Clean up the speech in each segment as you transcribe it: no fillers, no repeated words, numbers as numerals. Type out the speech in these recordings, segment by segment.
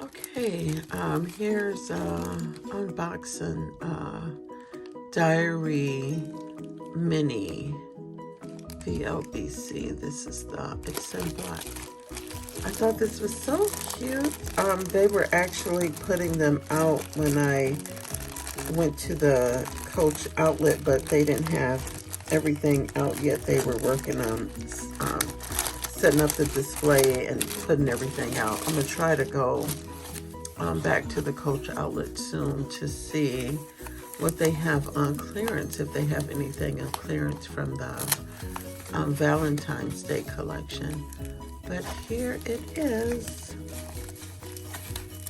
Okay, here's unboxing Diary Mini VLBC. This is it's in black. I thought this was so cute. They were actually putting them out when I went to the Coach outlet, but they didn't have everything out yet. They were working on setting up the display and putting everything out. I'm gonna try to go back to the Coach outlet soon to see what they have on clearance, if they have anything on clearance from the Valentine's Day collection. But here it is.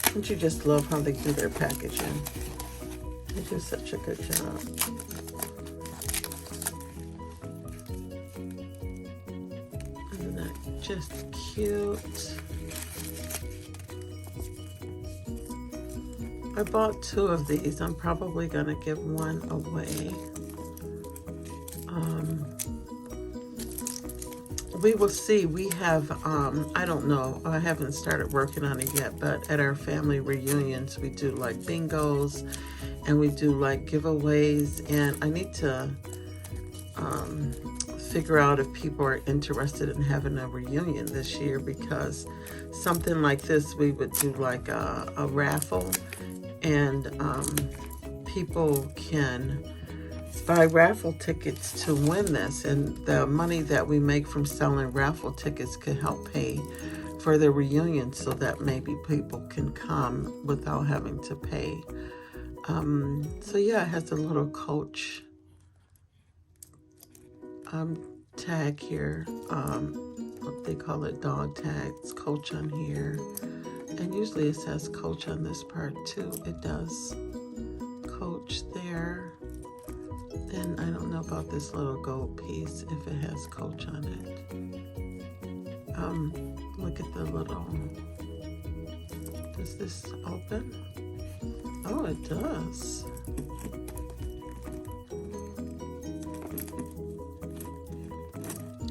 Don't you just love how they do their packaging? They do such a good job. Isn't that just cute? I bought 2 of these. I'm probably gonna give one away. We will see. We have, I don't know, I haven't started working on it yet, but at our family reunions, we do like bingos and we do like giveaways, and I need to figure out if people are interested in having a reunion this year, because something like this, we would do like a raffle, and people can buy raffle tickets to win this, and the money that we make from selling raffle tickets could help pay for the reunion, so that maybe people can come without having to pay. So yeah, it has a little Coach tag here. What they call it, dog tags, Coach on here, and usually it says Coach on this part too. It does. Coach there. And I don't know about this little gold piece, if it has Coach on it. Look at the little, does this open? Oh, it does.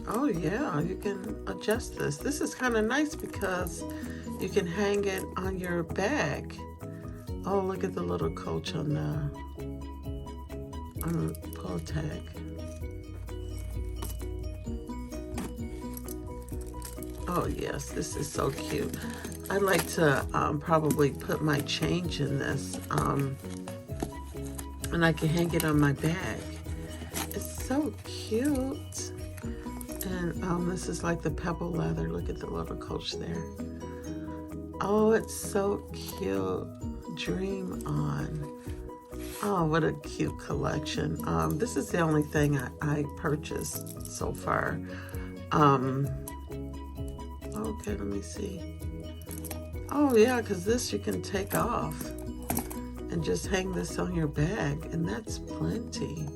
Oh yeah, you can adjust this. This is kind of nice because you can hang it on your bag. Oh, look at the little Coach on the pull tag. Oh yes, this is so cute. I'd like to probably put my change in this, and I can hang it on my bag. It's so cute. And this is like the pebble leather. Look at the little Coach there. Oh, it's so cute. Dream on. Oh, what a cute collection. This is the only thing I purchased so far. Okay, let me see. Oh yeah, because this you can take off and just hang this on your bag, and that's plenty.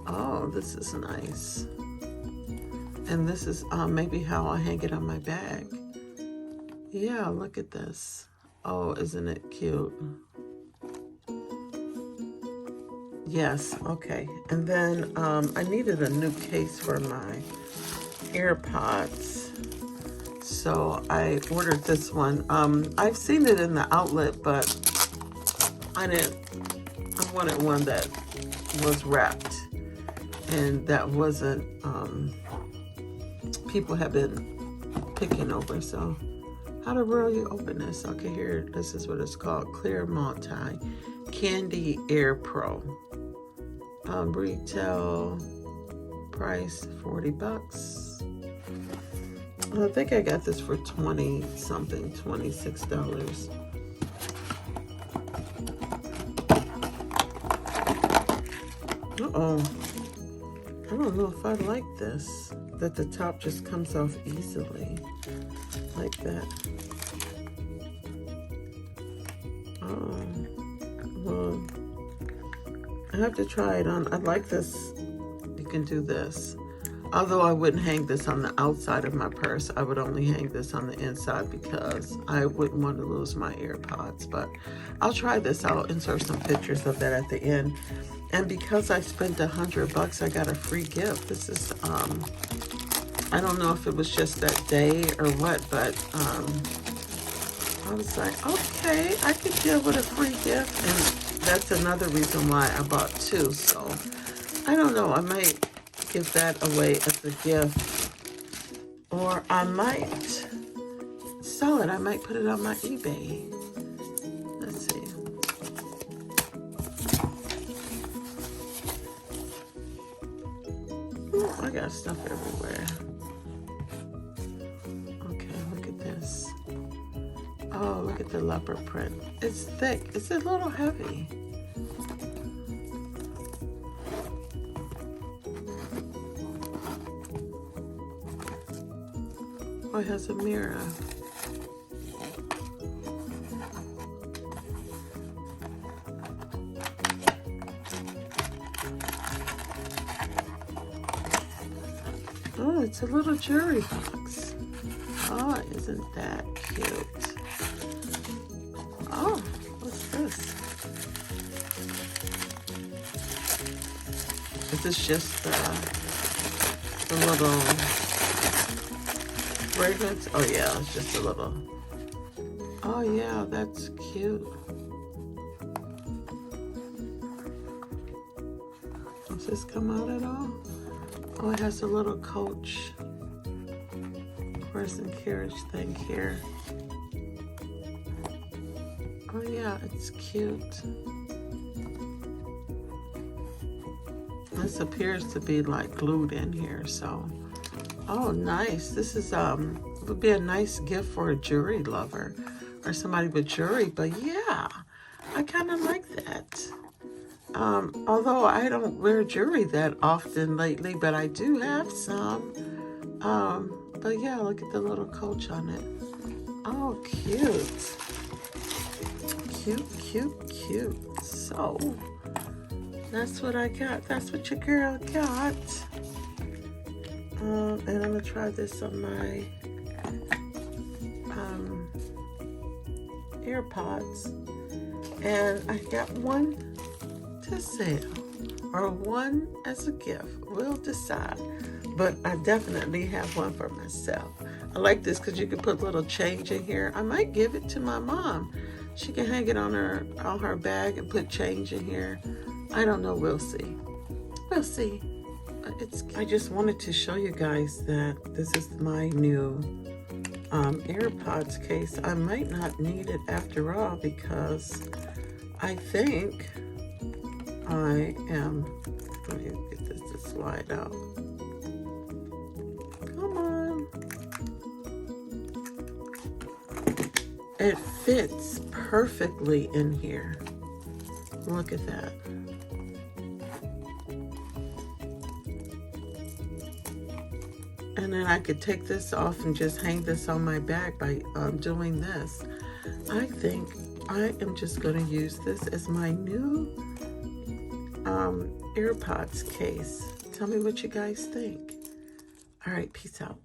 Oh, this is nice. And this is maybe how I hang it on my bag. Yeah, look at this. Oh, isn't it cute? Yes, okay. And then I needed a new case for my AirPods, so I ordered this one. I've seen it in the outlet, but I wanted one that was wrapped and that wasn't, people have been picking over. So how to really open this? Okay, here, this is what it's called, Clear Multi Candy Air Pro. Retail price $40. I think I got this for 20 something, $26. Uh-oh. I don't know if I like this, that the top just comes off easily like that. Oh, well, I have to try it on. I like this. You can do this. Although I wouldn't hang this on the outside of my purse. I would only hang this on the inside because I wouldn't want to lose my AirPods. But I'll try this. I'll insert some pictures of that at the end. And because I spent $100, I got a free gift. This is, I don't know if it was just that day or what, but I was like, okay, I could deal with a free gift. And that's another reason why I bought two. So I don't know, I might give that away as a gift. Or I might sell it. I might put it on my eBay. Let's see. Ooh, I got stuff everywhere. Okay, look at this. Oh, look at the leopard print. It's thick. It's a little heavy. Oh, it has a mirror. Oh, it's a little jewelry box. Oh, isn't that cute? Oh, what's this? Is this just the little fragrance? Oh yeah, it's just a little. Oh yeah, that's cute. Does this come out at all? Oh, it has a little coach horse and carriage thing here. Oh yeah, it's cute. This appears to be like glued in here, so. Oh, nice. This is would be a nice gift for a jewelry lover or somebody with jewelry, but yeah, I kind of like that. Although I don't wear jewelry that often lately, but I do have some. But yeah, look at the little coach on it. Oh, cute. Cute, cute, cute. So, that's what I got. That's what your girl got. And I'm gonna try this on my Airpods. And I got one to sell or one as a gift. We'll decide. But I definitely have one for myself. I like this because you can put little change in here. I might give it to my mom. She can hang it on her bag and put change in here. I don't know. We'll see. We'll see. I just wanted to show you guys that this is my new AirPods case. I might not need it after all because I think I am. Let me get this to slide out. Come on. It fits perfectly in here. Look at that. And then I could take this off and just hang this on my bag by doing this. I think I am just going to use this as my new AirPods case. Tell me what you guys think. All right, peace out.